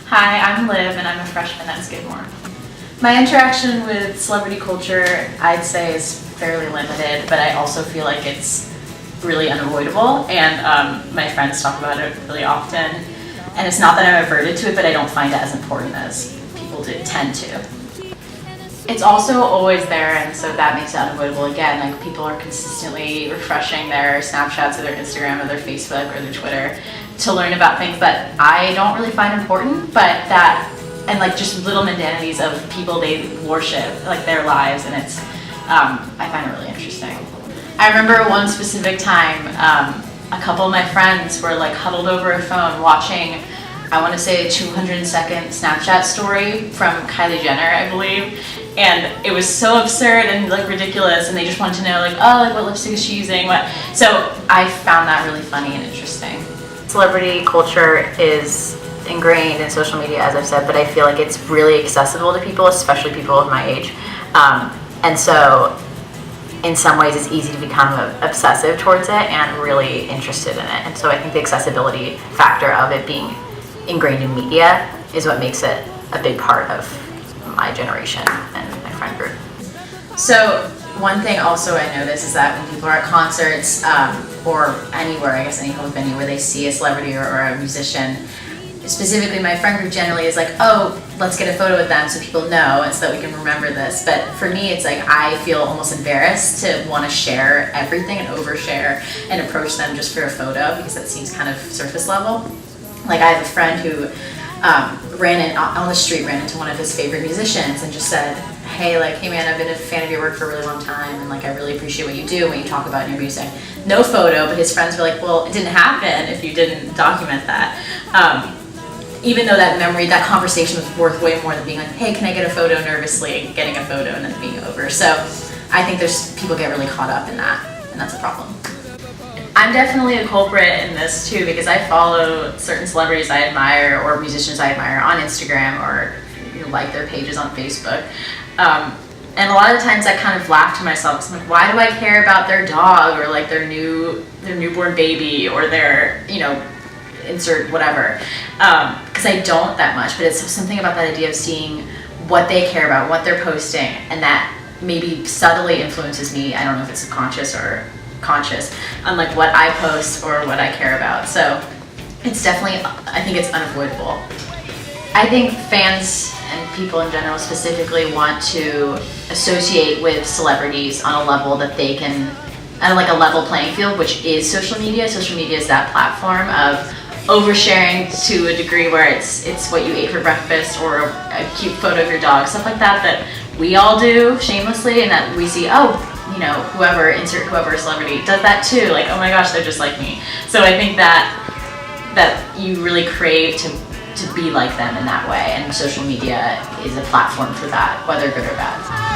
Hi, I'm Liv and I'm a freshman at Skidmore. My interaction with celebrity culture, I'd say, is fairly limited, but I also feel like it's really unavoidable, and my friends talk about it really often. And it's not that I'm averted to it, but I don't find it as important as people tend to. It's also always there, and so that makes it unavoidable again. Like, people are consistently refreshing their Snapchats or their Instagram or their Facebook or their Twitter to learn about things that I don't really find important, but that, and like just little mundanities of people they worship, like their lives, and it's, I find it really interesting. I remember one specific time, a couple of my friends were like huddled over a phone watching, I want to say, a 200-second Snapchat story from Kylie Jenner, I believe. And it was so absurd and like ridiculous, and they just wanted to know like, oh, like what lipstick is she using? What? So I found that really funny and interesting. Celebrity culture is ingrained in social media, as I've said, but I feel like it's really accessible to people, especially people of my age. And so in some ways it's easy to become obsessive towards it and really interested in it. And so I think the accessibility factor of it being ingrained in media is what makes it a big part of my generation and my friend group. So one thing also I notice is that when people are at concerts or anywhere, I guess any public venue where they see a celebrity or a musician, specifically my friend group generally is like, oh, let's get a photo with them so people know and so that we can remember this. But for me, it's like I feel almost embarrassed to want to share everything and overshare and approach them just for a photo, because that seems kind of surface level. Like, I have a friend who on the street ran into one of his favorite musicians and just said, hey man, I've been a fan of your work for a really long time, and like I really appreciate what you do when you talk about your music. No photo, but his friends were like, well, it didn't happen if you didn't document that. Even though that memory, that conversation was worth way more than being like, hey, can I get a photo, nervously getting a photo and then being over. So I think people get really caught up in that, and that's a problem. I'm definitely a culprit in this too, because I follow certain celebrities I admire or musicians I admire on Instagram, or like their pages on Facebook. And a lot of times I kind of laugh to myself, because I'm like, why do I care about their dog or like their newborn baby or their, insert whatever, because I don't that much. But it's something about that idea of seeing what they care about, what they're posting, and that maybe subtly influences me. I don't know if it's subconscious or conscious on like what I post or what I care about. So it's definitely, I think it's unavoidable. I think fans and people in general specifically want to associate with celebrities on a level that they can, on like a level playing field, which is social media. Social media is that platform of oversharing to a degree where it's what you ate for breakfast or a cute photo of your dog, stuff like that we all do shamelessly, and that we see, oh, whoever celebrity does that too, like, oh my gosh, they're just like me. So I think that you really crave to be like them in that way, and social media is a platform for that, whether good or bad.